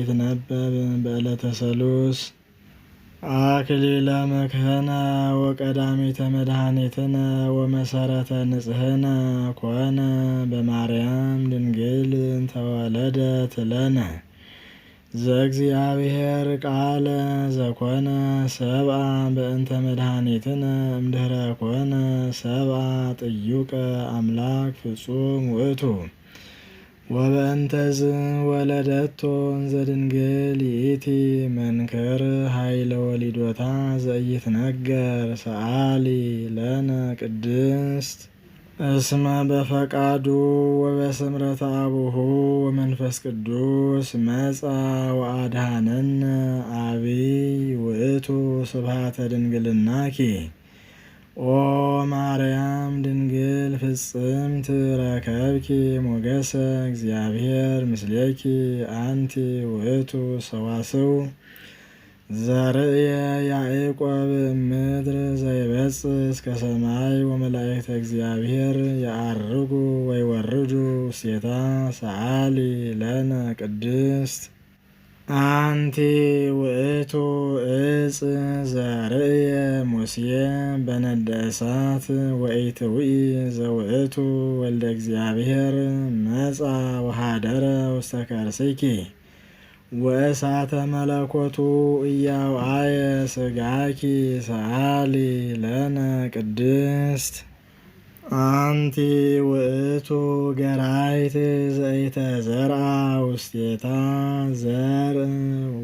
ዘይትነበብ በዕለተ ሰሉስ አክሊለ መክህነ ወቀዳሚተ መድኃኒትነ ወመሰረተ ንጽሕነ ኮነ በማርያም ድንግል ተወለደት ለነ ዘእግዚአብሔር ቃለ ዘኮነ ሰብአ በእንተ መድኃኒትነ እምድኅረ ኮነ ሰብአ ጥዩቀ አምላክ ፍጹም ውእቱ ወበእንተዝ ወለደቶ እንዘ ድንግል ይእቲ መንክር ኃይለ ወሊዶታ ዘኢትነገር ሰአሊ ለነ ቅድስት እስመ በፈቃዱ ወበስምረተ አቡሁ ወመንፈስ ቅዱስ መጻ ወአድኀነነ አቢይ ውእቱ ስብሐተ ድንግልናኪ ኦ ማርያም ድንግል ፍጽምት ረከብኪ ሞገሰ እግዚአብሔር ምስሌኪ አንቲ ውእቱ ሰዋስው ዘርእየ ያዕቆብ ምድር ዘይበጽሕ እስከ ሰማይ ወመላእክተ እግዚአብሔር ያዐርጉ ወይወርዱ ውስቴታ ሰአሊ ለነ ቅድስት አንቲ ውእቱ ዕፅ ዘርእየ ሙሴ በነደ እሳት ወኢትውኢ ዘውእቱ ወልደ እግዚአብሔር መጻ ወኀደረ ውስተ ከርሥኪ ወእሳተ መለኮቱ ኢያውአየ ሥጋኪ ሰአሊ ለነ ቅድስት አንቲ ውእቱ ገራይት ዘኢተዘርአ ውስቴታ ዘርእ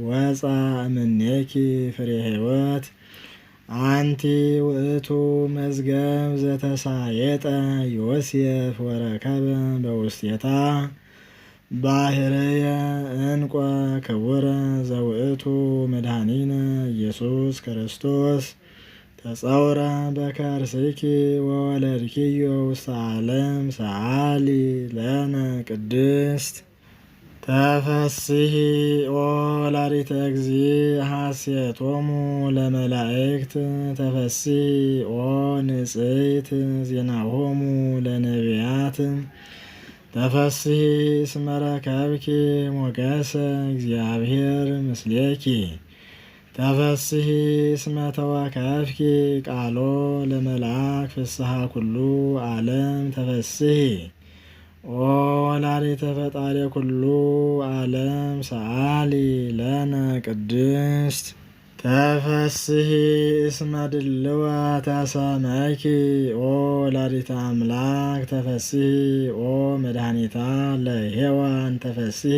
ወፃ እምኔኪ ፍሬ ሕይወት አንቲ ውእቱ መዝገብ ዘተሳየጠ ዮሴፍ ወረከበ በውስቴታ ባሕርየ ዕንቈ ክቡረ ዘውእቱ መድኃኒነ ኢየሱስ ክርስቶስ ተጸውረ በከርሥኪ ወወለድኪዮ ውስተ ዓለም ሰአሊ ለነ ቅድስት ተፈሥሒ ኦ ወላዲተ እግዚእ ሐሴቶሙ ለመላእክት ተፈሥሒ ኦ ንጽሕት ዜናሆሙ ለነቢያት ተፈሥሒ እስመ ረከብኪ ሞገሰ እግዚአብሔር ምስሌኪ ተፈሥሒ እስመ ተወከፍኪ ቃሎ ለመልአክ ፍስሐ ኩሉ ዓለም ተፈሥሒ ኦ ወላዲተ ፈጣሪ ኩሉ ዓለም ሰአሊ ለነ ቅድስት ተፈሥሒ እስመ ድልወ ተሰመይኪ ኦ ወላዲተ አምላክ ተፈሥሒ ኦ መድኃኒታ ለሔዋን ተፈሥሒ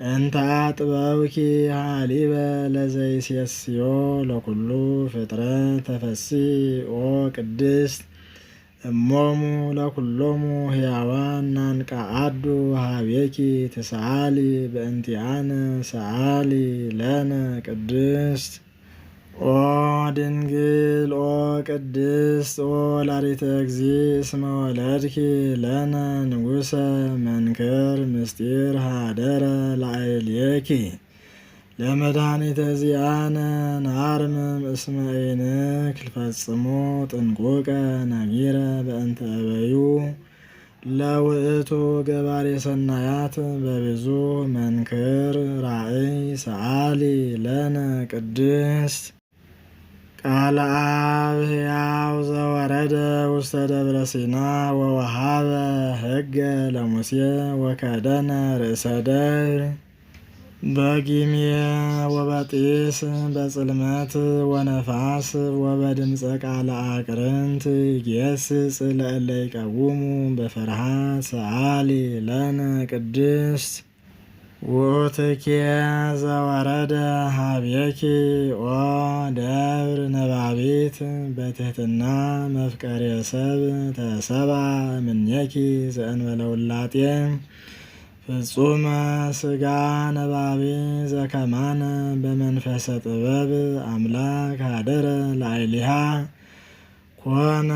እንተ አጥበብኪ ሀሊበ ለዘይሴስዮ ለኩሉ ፍጥረት ተፈሥሒ ኦ ቅድስት እሞሙ ለኩሎሙ ሕያዋን ናንቀአዱ ሀቤኪ ትስአሊ በእንቲአነ ሰአሊ ለነ ቅድስት ኦ ድንግል ኦ ቅድስት ኦ ወላዲተ እግዚእ እስመ ወለድኪ ለነ ንጉሠ መንክር ምስጢር ኀደረ ላዕሌኪ ለመድኃኒተ ዚአነ ናርምም እስመ ኢንክል ፈጽሞ ጥንቁቀ ነጊረ በእንተ እበዩ ለውእቱ ገባሬ ሰናያት በብዙ መንክር ራእይ ሰአሊ ለነ ቅድስት ቃለ አብ ሕያው ዘወረደ ውስተ ደብረ ሲና ወወሃበ ሕገ ለሙሴ ወከደነ ርእሰ ደብር በጊምየ ወበጢስ በጽልመት ወነፋስ ወበድምፀ ቃለ አቅርንት ይጌስጽ ለእለ ይቀውሙ በፍርሃት ሰአሊ ለነ ቅድስት ውእትኬ ዘወረደ ሀቤኪ ኦ ደብር ነባቢት በትሕትና መፍቀሬ ሰብ ተሰብአ እምኔኪ ዘእንበለ ውላጤ ፍጹመ ሥጋ ነባቢ ዘከማነ በመንፈሰ ጥበብ አምላክ ኀደረ ላዕሌሃ ኮነ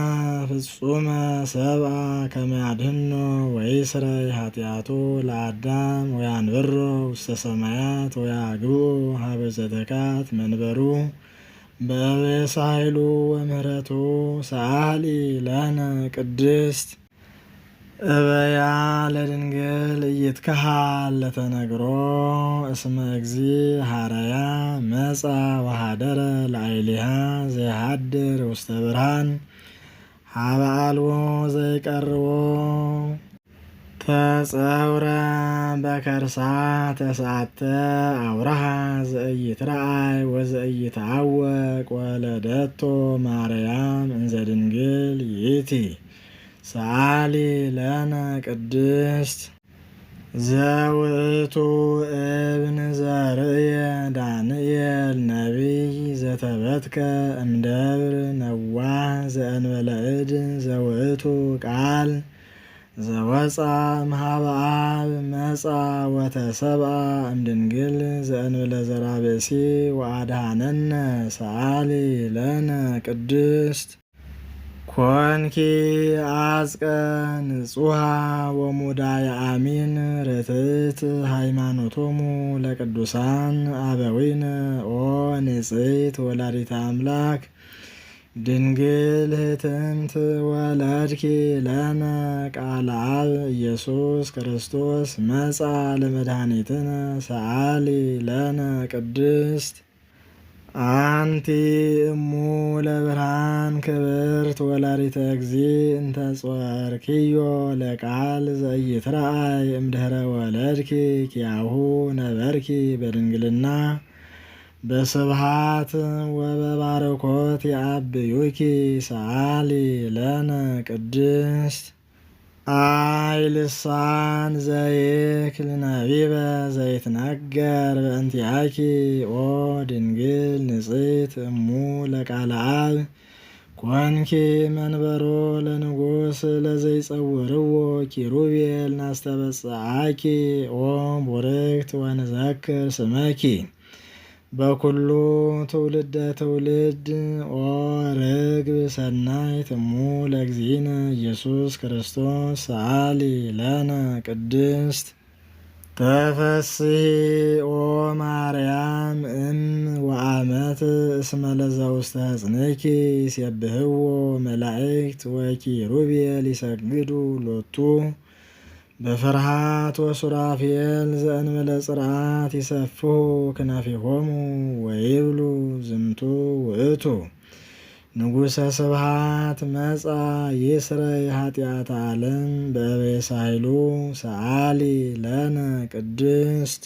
ፍጹመ ሰብአ ከመ ያድኅኖ ወይስረይ ኃጢአቱ ለአዳም ወያንብሮ ውስተ ሰማያት ወያግብኦ ሀበ ዘተካት መንበሩ በበሳ ኃይሉ ወምህረቱ ሰአሊ ለነ ቅድስት እበያ ለድንግል ኢይትከሃል ለተነግሮ እስመ እግዚእ ሐረያ መጻ ወኀደረ ላዕሌሃ ዘይሃድር ውስተ ብርሃን ሀበ አልቦ ዘይቀርቦ ተጸውረ በከርሳ ተስዓተ አውራሃ ዘኢይትረአይ ወዘኢይትዐወቅ ወለደቶ ማርያም እንዘ ድንግል ይእቲ ሰአሊ ለነ ቅድስት ዘውእቱ እብን ዘርእየ ዳንኤል ነቢይ ዘተበትከ እምደብር ነዋህ ዘእንበለ እድ ዘውእቱ ቃል ዘወፃ እምኀበ አብ መጻ ወተሰብአ እምድንግል ዘእንበለ ዘርአ ብእሲ ወአድኀነነ ሰአሊ ለነ ቅድስት ኮንኪ አጽቀ ንጹሐ ወሙዳየ አሚን ርትዕት ሃይማኖቶሙ ለቅዱሳን አበዊነ ኦ ንጽሕት ወላዲተ አምላክ ድንግል ህትምት ወለድኪ ለነ ቃለ አብ ኢየሱስ ክርስቶስ መጻ ለመድኃኒትነ ሰአሊ ለነ ቅድስት አንቲ እሙ ለብርሃን ክብርት ወላዲተ እግዚእ እንተ ጾርኪዮ ለቃል ዘኢይትረአይ እምድኅረ ወለድኪ ኪያሁ ነበርኪ በድንግልና በስብሐት ወበባረኮት ያብዩኪ ሰአሊ ለነ ቅድስት አይ ልሳን ዘይክል ነቢበ ዘይትነገር በእንቲአኪ ኦ ድንግል ንጽሕት እሙ ለቃለ አብ ኮንኪ መንበሮ ለንጉሥ ለዘይጸውርዎ ኪሩቤል ናስተበጽአኪ ኦ ቡርክት ወንዘክር ስመኪ በኩሉ ትውልደ ትውልድ ኦ ርግብ ሰናይት እሙ ለእግዚእነ ኢየሱስ ክርስቶስ ሰአሊ ለነ ቅድስት ተፈሥሒ ኦ ማርያም እም ወአመት እስመ ለዘውስተ ሕፅንኪ ይሴብሕዎ መላእክት ወኪሩቤል ይሰግዱ ሎቱ በፍርሃት ወሱራፌል ዘእንበለ ጽርዓት ይሰፍሑ ክናፊሆሙ ወይብሉ ዝንቱ ውእቱ ንጉሠ ስብሐት መጻ ይስረይ ኃጢአተ ዓለም በእበየ ሳህሉ ሰአሊ ለነ ቅድስት